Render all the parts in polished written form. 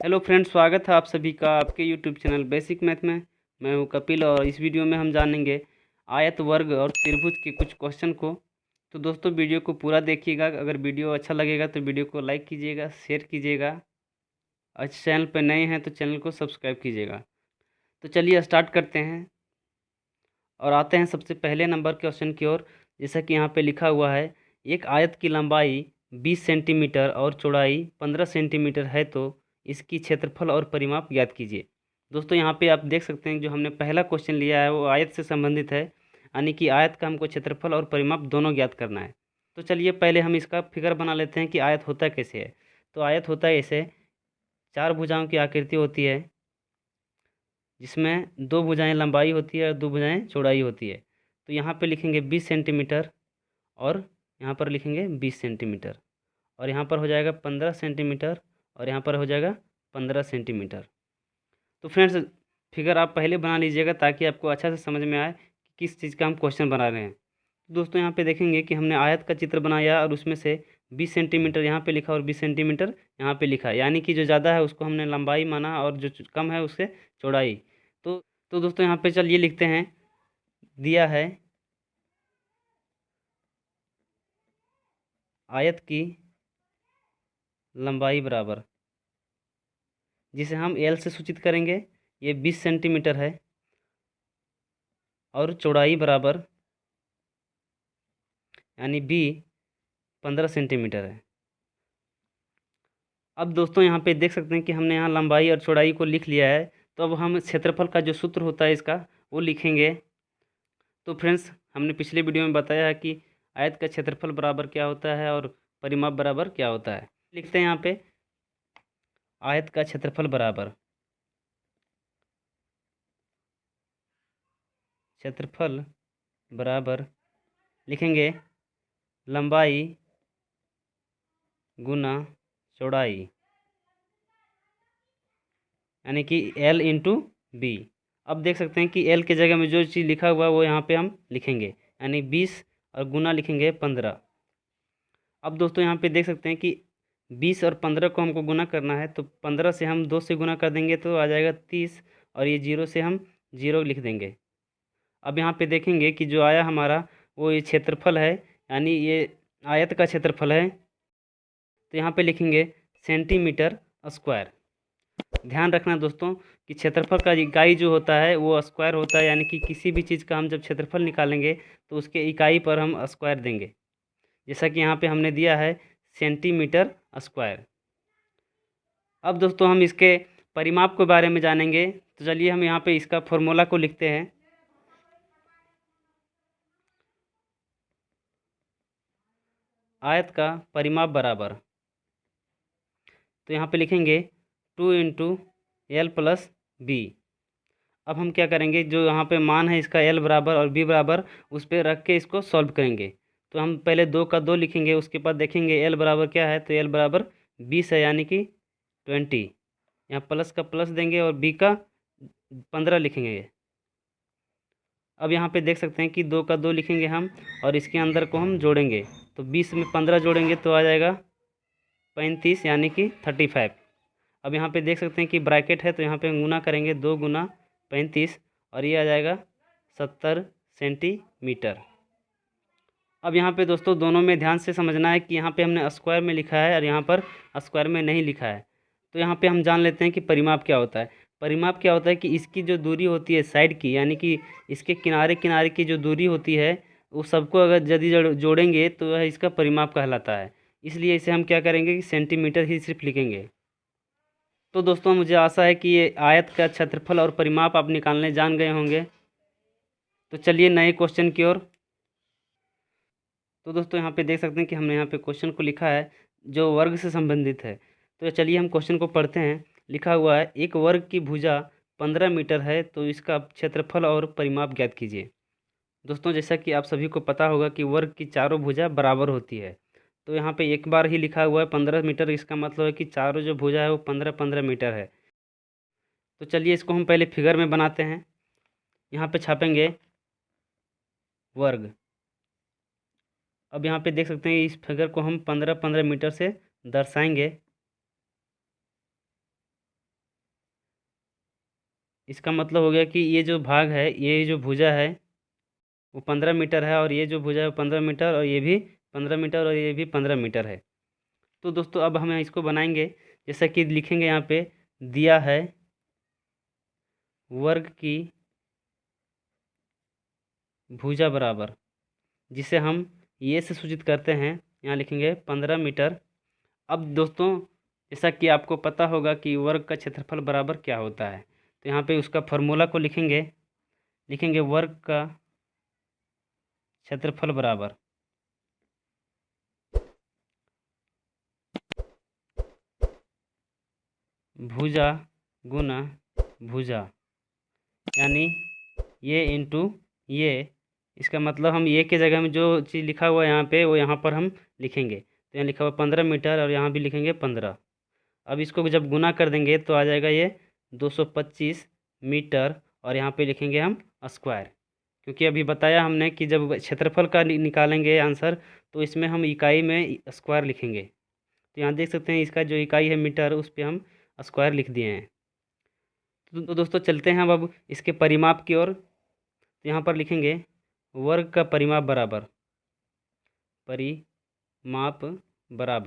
Hello friends, स्वागत है आप सभी का आपके यूट्यूब चैनल बेसिक मैथ में। मैं हूं कपिल और इस वीडियो में हम जानेंगे आयत, वर्ग और त्रिभुज के कुछ क्वेश्चन को। तो दोस्तों वीडियो को पूरा देखिएगा। अगर वीडियो अच्छा लगेगा तो वीडियो को लाइक कीजिएगा, शेयर कीजिएगा। और चैनल पर नए हैं तो चैनल को सब्सक्राइब कीजिएगा। तो चलिए स्टार्ट करते हैं और आते हैं सबसे पहले नंबर क्वेश्चन की ओर। जैसा कि यहाँ पे लिखा हुआ है, एक आयत की लंबाई 20 सेंटीमीटर और चौड़ाई 15 सेंटीमीटर है, तो इसकी क्षेत्रफल और परिमाप ज्ञात कीजिए। दोस्तों यहाँ पे आप देख सकते हैं जो हमने पहला क्वेश्चन लिया है वो आयत से संबंधित है, यानी कि आयत का हमको क्षेत्रफल और परिमाप दोनों ज्ञात करना है। तो चलिए पहले हम इसका फिगर बना लेते हैं कि आयत होता कैसे है। तो आयत होता है ऐसे, चार भुजाओं की आकृति होती है जिसमें दो भुजाएं लंबाई होती है और दो भुजाएं चौड़ाई होती है। तो यहाँ पे लिखेंगे 20 सेंटीमीटर और यहाँ पर लिखेंगे 20 सेंटीमीटर, और यहाँ पर हो जाएगा 15 सेंटीमीटर और यहाँ पर हो जाएगा 15 सेंटीमीटर। तो फ्रेंड्स फिगर आप पहले बना लीजिएगा ताकि आपको अच्छा से समझ में आए कि किस चीज़ का हम क्वेश्चन बना रहे हैं। तो दोस्तों यहाँ पे देखेंगे कि हमने आयत का चित्र बनाया और उसमें से 20 सेंटीमीटर यहाँ पे लिखा और 20 सेंटीमीटर यहाँ पे लिखा, यानी कि जो ज़्यादा है उसको हमने लंबाई माना और जो कम है उससे चौड़ाई। तो तो दोस्तों यहाँ पे चलिए लिखते हैं, दिया है आयत की लंबाई बराबर, जिसे हम एल से सूचित करेंगे, ये 20 सेंटीमीटर है और चौड़ाई बराबर यानी बी 15 सेंटीमीटर है। अब दोस्तों यहाँ पे देख सकते हैं कि हमने यहाँ लंबाई और चौड़ाई को लिख लिया है। तो अब हम क्षेत्रफल का जो सूत्र होता है इसका वो लिखेंगे। तो फ्रेंड्स हमने पिछले वीडियो में बताया है कि आयत का क्षेत्रफल बराबर क्या होता है और परिमाप बराबर क्या होता है। लिखते हैं यहाँ पे आयत का क्षेत्रफल बराबर, क्षेत्रफल बराबर लिखेंगे लंबाई गुना चौड़ाई, यानी कि L इंटू बी। अब देख सकते हैं कि L के जगह में जो चीज़ लिखा हुआ है वो यहाँ पे हम लिखेंगे, यानी 20 और गुना लिखेंगे 15। अब दोस्तों यहाँ पे देख सकते हैं कि 20 और 15 को हमको गुना करना है, तो 15 से हम 2 से गुना कर देंगे तो आ जाएगा 30, और ये 0 से हम 0 लिख देंगे। अब यहाँ पे देखेंगे कि जो आया हमारा वो ये क्षेत्रफल है, यानी ये आयत का क्षेत्रफल है। तो यहाँ पे लिखेंगे सेंटीमीटर स्क्वायर। ध्यान रखना दोस्तों कि क्षेत्रफल का इकाई जो होता है वो स्क्वायर होता है, यानी कि किसी भी चीज़ का हम जब क्षेत्रफल निकालेंगे तो उसके इकाई पर हम स्क्वायर देंगे। जैसा कि यहाँ पे हमने दिया है सेंटीमीटर स्क्वायर। अब दोस्तों हम इसके परिमाप के बारे में जानेंगे। तो चलिए हम यहाँ पे इसका फॉर्मूला को लिखते हैं। आयत का परिमाप बराबर, तो यहाँ पे लिखेंगे 2 इंटू एल प्लस बी। अब हम क्या करेंगे, जो यहाँ पे मान है इसका एल बराबर और बी बराबर, उस पर रख के इसको सॉल्व करेंगे। तो हम पहले 2 का 2 लिखेंगे, उसके बाद देखेंगे एल बराबर क्या है, तो एल बराबर 20 है, यानी कि 20। यहाँ प्लस का प्लस देंगे और बी का 15 लिखेंगे। अब यहाँ पे देख सकते हैं कि 2 का 2 लिखेंगे हम और इसके अंदर को हम जोड़ेंगे, तो 20 में 15 जोड़ेंगे तो आ जाएगा 35, यानी कि 35। अब यहाँ पे देख सकते हैं कि ब्रैकेट है, तो यहाँ पे गुना करेंगे, 2 गुना 35 और ये आ जाएगा 70 सेंटीमीटर। अब यहाँ पे दोस्तों दोनों में ध्यान से समझना है कि यहाँ पे हमने स्क्वायर में लिखा है और यहाँ पर स्क्वायर में नहीं लिखा है। तो यहाँ पे हम जान लेते हैं कि परिमाप क्या होता है। परिमाप क्या होता है कि इसकी जो दूरी होती है साइड की, यानी कि इसके किनारे किनारे की जो दूरी होती है, वो सबको अगर यदि जोड़ेंगे तो वह इसका परिमाप कहलाता है। इसलिए इसे हम क्या करेंगे कि सेंटीमीटर ही सिर्फ लिखेंगे। तो दोस्तों मुझे आशा है कि ये आयत का क्षेत्रफल और परिमाप आप निकालने जान गए होंगे। तो चलिए नए क्वेश्चन की ओर। तो दोस्तों यहाँ पे देख सकते हैं कि हमने यहाँ पे क्वेश्चन को लिखा है जो वर्ग से संबंधित है। तो चलिए हम क्वेश्चन को पढ़ते हैं। लिखा हुआ है, एक वर्ग की भुजा 15 मीटर है, तो इसका क्षेत्रफल और परिमाप ज्ञात कीजिए। दोस्तों जैसा कि आप सभी को पता होगा कि वर्ग की चारों भुजा बराबर होती है। तो यहाँ पे एक बार ही लिखा हुआ है 15 मीटर, इसका मतलब है कि चारों जो भुजा है वो 15-15 मीटर है। तो चलिए इसको हम पहले फिगर में बनाते हैं। यहाँ पे छापेंगे वर्ग। अब यहाँ पे देख सकते हैं इस फिगर को हम 15-15 मीटर से दर्शाएंगे। इसका मतलब हो गया कि ये जो भाग है, ये जो भुजा है वो 15 मीटर है, और ये जो भुजा है वो 15 मीटर, और ये भी 15 मीटर, और ये भी 15 मीटर है। तो दोस्तों अब हम इसको बनाएंगे, जैसा कि लिखेंगे यहाँ पे दिया है वर्ग की भुजा बराबर, जिसे हम ये से सूचित करते हैं, यहाँ लिखेंगे 15 मीटर। अब दोस्तों जैसा कि आपको पता होगा कि वर्ग का क्षेत्रफल बराबर क्या होता है, तो यहाँ पे उसका फॉर्मूला को लिखेंगे वर्ग का क्षेत्रफल बराबर भुजा गुना भुजा, यानी ये इंटू ये। इसका मतलब हम ये के जगह में जो चीज़ लिखा हुआ है यहाँ पे, वो यहाँ पर हम लिखेंगे। तो यहाँ लिखा हुआ 15 मीटर, और यहाँ भी लिखेंगे 15। अब इसको जब गुना कर देंगे तो आ जाएगा ये 225 मीटर, और यहाँ पे लिखेंगे हम स्क्वायर, क्योंकि अभी बताया हमने कि जब क्षेत्रफल का निकालेंगे आंसर, तो इसमें हम इकाई में स्क्वायर लिखेंगे। तो यहाँ देख सकते हैं इसका जो इकाई है मीटर, उस पर हम स्क्वायर लिख दिए हैं। तो दोस्तों चलते हैं अब इसके परिमाप की ओर। तो यहाँ पर लिखेंगे वर्ग का परिमाप बराबर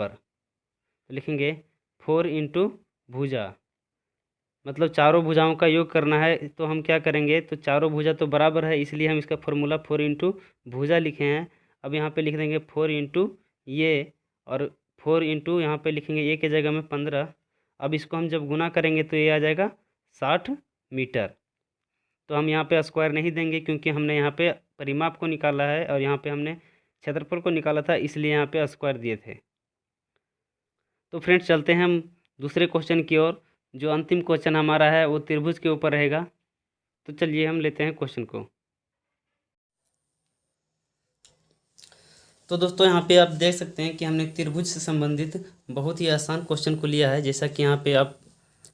तो लिखेंगे 4 इंटू भुजा, मतलब चारों भुजाओं का योग करना है। तो हम क्या करेंगे, तो चारों भुजा तो बराबर है, इसलिए हम इसका फॉर्मूला 4 इंटू भुजा लिखे हैं। अब यहाँ पे लिख देंगे 4 इंटू ये, और 4 इंटू यहाँ पर लिखेंगे ये के जगह में 15। अब इसको हम जब गुना करेंगे तो ये आ जाएगा 60 मीटर। तो हम यहाँ पे स्क्वायर नहीं देंगे, क्योंकि हमने यहाँ पे परिमाप को निकाला है, और यहाँ पे हमने क्षेत्रफल को निकाला था, इसलिए यहाँ पे स्क्वायर दिए थे। तो फ्रेंड्स चलते हैं हम दूसरे क्वेश्चन की ओर। जो अंतिम क्वेश्चन हमारा है वो त्रिभुज के ऊपर रहेगा। तो चलिए हम लेते हैं क्वेश्चन को। तो दोस्तों यहाँ पे आप देख सकते हैं कि हमने त्रिभुज से संबंधित बहुत ही आसान क्वेश्चन को लिया है। जैसा कि यहाँ पे आप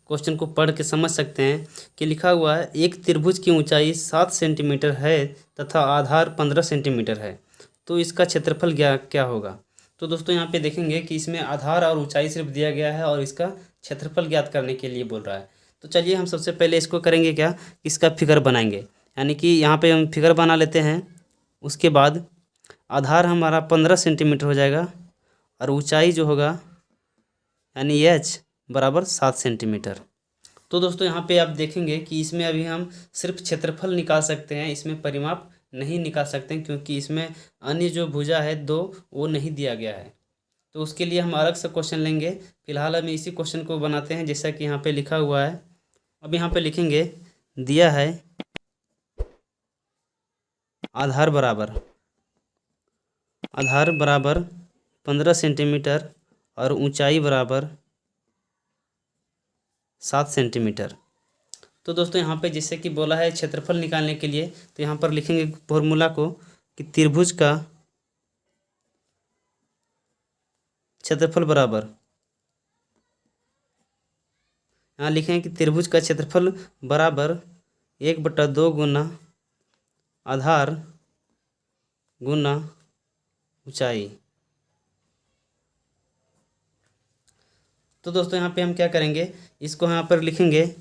क्वेश्चन को पढ़ के समझ सकते हैं कि लिखा हुआ है एक त्रिभुज की ऊंचाई 7 सेंटीमीटर है तथा आधार 15 सेंटीमीटर है, तो इसका क्षेत्रफल क्या होगा। तो दोस्तों यहाँ पे देखेंगे कि इसमें आधार और ऊंचाई सिर्फ दिया गया है, और इसका क्षेत्रफल ज्ञात करने के लिए बोल रहा है। तो चलिए हम सबसे पहले इसको करेंगे क्या, इसका फिगर बनाएंगे। यानी कि यहाँ पे हम फिगर बना लेते हैं। उसके बाद आधार हमारा 15 सेंटीमीटर हो जाएगा, और ऊंचाई जो होगा यानी एच बराबर 7 सेंटीमीटर। तो दोस्तों यहाँ पे आप देखेंगे कि इसमें अभी हम सिर्फ क्षेत्रफल निकाल सकते हैं, इसमें परिमाप नहीं निकाल सकते हैं, क्योंकि इसमें अन्य जो भुजा है 2 वो नहीं दिया गया है। तो उसके लिए हम अलग से क्वेश्चन लेंगे। फिलहाल हम इसी क्वेश्चन को बनाते हैं जैसा कि यहाँ पे लिखा हुआ है। अब यहाँ पे लिखेंगे दिया है आधार बराबर 15 सेंटीमीटर और ऊंचाई बराबर 7 सेंटीमीटर। तो दोस्तों यहाँ पे जैसे कि बोला है क्षेत्रफल निकालने के लिए, तो यहाँ पर लिखेंगे फॉर्मूला को कि त्रिभुज का क्षेत्रफल बराबर, यहाँ लिखेंगे कि त्रिभुज का क्षेत्रफल बराबर 1/2 गुना आधार गुना ऊंचाई। तो दोस्तों यहाँ पे हम क्या करेंगे, इसको यहाँ पर लिखेंगे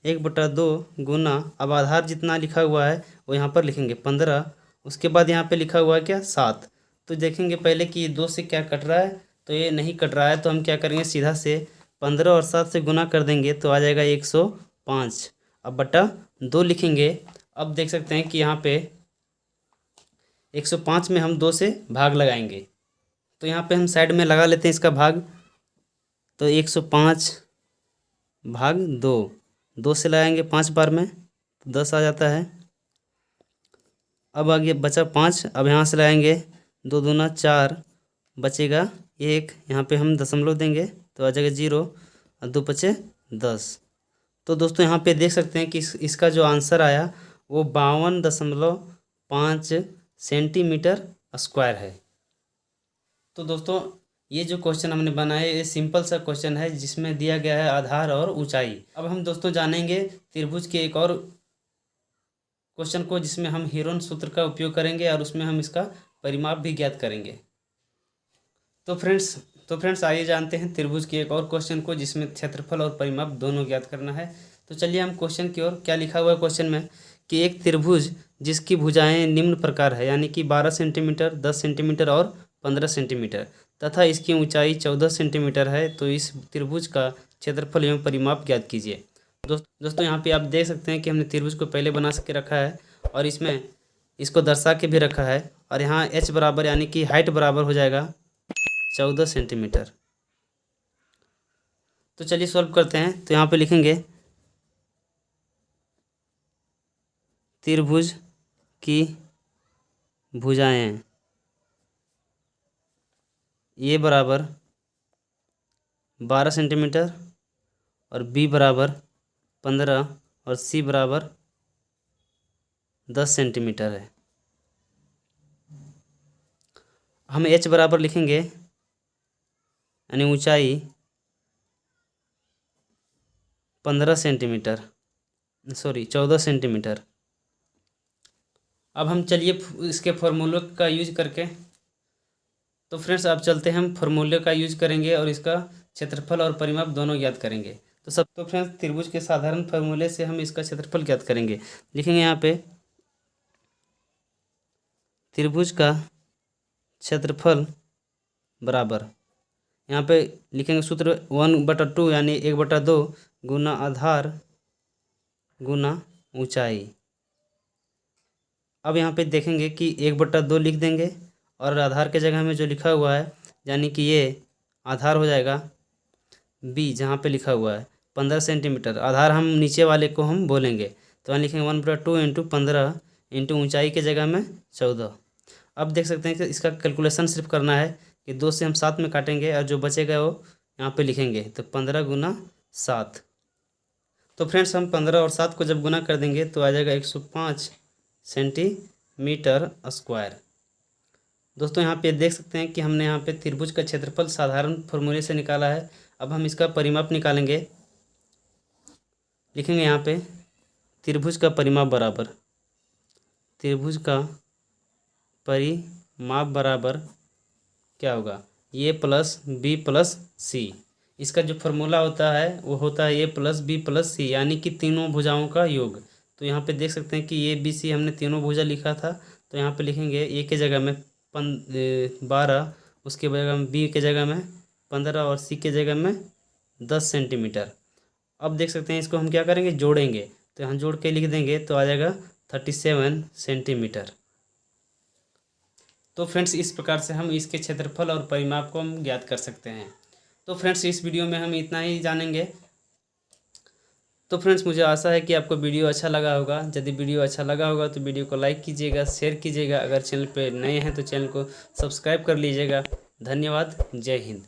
1/2 गुना, अब आधार जितना लिखा हुआ है वो यहाँ पर लिखेंगे 15। उसके बाद यहाँ पे लिखा हुआ है क्या 7। तो देखेंगे पहले कि 2 से क्या कट रहा है, तो ये नहीं कट रहा है। तो हम क्या करेंगे, सीधा से 15 और 7 से गुना कर देंगे तो आ जाएगा 105। अब बटा 2 लिखेंगे। अब देख सकते हैं कि यहाँ पे 105 में हम 2 से भाग लगाएंगे। तो यहाँ पे हम साइड में लगा लेते हैं इसका भाग। तो 105 भाग 2 से लगाएंगे 5 बार में, तो 10 आ जाता है। अब आगे बचा 5, अब यहाँ से लगाएंगे 2 दूना 4, बचेगा 1, यहाँ पे हम दशमलव देंगे तो आ जाएगा 0, और 2 बचे 10। तो दोस्तों यहाँ पे देख सकते हैं कि इसका जो आंसर आया वो 52.5 सेंटीमीटर स्क्वायर है। तो दोस्तों ये जो क्वेश्चन हमने बनाया ये सिंपल सा क्वेश्चन है, जिसमें दिया गया है आधार और ऊंचाई। अब हम दोस्तों जानेंगे त्रिभुज के एक और क्वेश्चन को, जिसमें हम हीरोन सूत्र का उपयोग करेंगे और उसमें हम इसका परिमाप भी ज्ञात करेंगे। तो फ्रेंड्स आइए जानते हैं त्रिभुज के एक और क्वेश्चन को, जिसमें क्षेत्रफल और परिमाप दोनों ज्ञात करना है। तो चलिए हम क्वेश्चन की ओर, क्या लिखा हुआ है क्वेश्चन में कि एक त्रिभुज जिसकी भुजाएं निम्न प्रकार है, यानी कि 12 सेंटीमीटर, 10 सेंटीमीटर और 15 सेंटीमीटर तथा इसकी ऊंचाई 14 सेंटीमीटर है, तो इस त्रिभुज का क्षेत्रफल एवं परिमाप ज्ञात कीजिए। दोस्तों यहाँ पे आप देख सकते हैं कि हमने त्रिभुज को पहले बना के रखा है और इसमें इसको दर्शा के भी रखा है, और यहाँ h बराबर यानी कि हाइट बराबर हो जाएगा 14 सेंटीमीटर। तो चलिए सॉल्व करते हैं। तो यहाँ पे लिखेंगे त्रिभुज की भुजाएं ए बराबर 12 सेंटीमीटर और बी बराबर 15 और सी बराबर 10 सेंटीमीटर है। हम h बराबर लिखेंगे यानी ऊंचाई 14 सेंटीमीटर। अब हम चलिए इसके फॉर्मूले का यूज करके, तो फ्रेंड्स आप चलते हैं, हम फॉर्मूले का यूज करेंगे और इसका क्षेत्रफल और परिमाप दोनों ज्ञात करेंगे। तो फ्रेंड्स त्रिभुज के साधारण फॉर्मूले से हम इसका क्षेत्रफल ज्ञात करेंगे। लिखेंगे यहाँ पे त्रिभुज का क्षेत्रफल बराबर, यहाँ पे लिखेंगे सूत्र 1/2 यानी 1/2 गुना आधार गुना ऊंचाई। अब यहाँ पे देखेंगे कि 1/2 लिख देंगे और आधार के जगह में जो लिखा हुआ है यानी कि ये आधार हो जाएगा b, जहाँ पे लिखा हुआ है 15 सेंटीमीटर, आधार हम नीचे वाले को हम बोलेंगे, तो यहाँ लिखेंगे 1/2 इंटू 15 इंटू ऊँचाई के जगह में 14। अब देख सकते हैं कि इसका कैलकुलेशन सिर्फ करना है कि 2 से हम 7 में काटेंगे और जो बचेगा वो यहाँ पे लिखेंगे, तो 15 गुना 7। तो फ्रेंड्स हम 15 और 7 को जब गुना कर देंगे तो आ जाएगा 105 सेंटीमीटर स्क्वायर। दोस्तों यहाँ पे देख सकते हैं कि हमने यहाँ पे त्रिभुज का क्षेत्रफल साधारण फॉर्मूले से निकाला है। अब हम इसका परिमाप निकालेंगे। लिखेंगे यहाँ पे त्रिभुज का परिमाप बराबर, त्रिभुज का परिमाप बराबर क्या होगा, ए प्लस बी प्लस सी। इसका जो फॉर्मूला होता है वो होता है ए प्लस बी प्लस सी, यानी कि तीनों भुजाओं का योग। तो यहाँ पे देख सकते हैं कि ए बी सी हमने तीनों भुजा लिखा था, तो यहाँ पे लिखेंगे ए के जगह में 12, उसके जगह में बी के जगह में 15 और सी के जगह में 10 सेंटीमीटर। अब देख सकते हैं इसको हम क्या करेंगे, जोड़ेंगे, तो यहाँ जोड़ के लिख देंगे तो आ जाएगा 37 सेंटीमीटर। तो फ्रेंड्स इस प्रकार से हम इसके क्षेत्रफल और परिमाप को हम ज्ञात कर सकते हैं। तो फ्रेंड्स इस वीडियो में हम इतना ही जानेंगे। तो फ्रेंड्स मुझे आशा है कि आपको वीडियो अच्छा लगा होगा। यदि वीडियो अच्छा लगा होगा तो वीडियो को लाइक कीजिएगा, शेयर कीजिएगा। अगर चैनल पे नए हैं तो चैनल को सब्सक्राइब कर लीजिएगा। धन्यवाद। जय हिंद।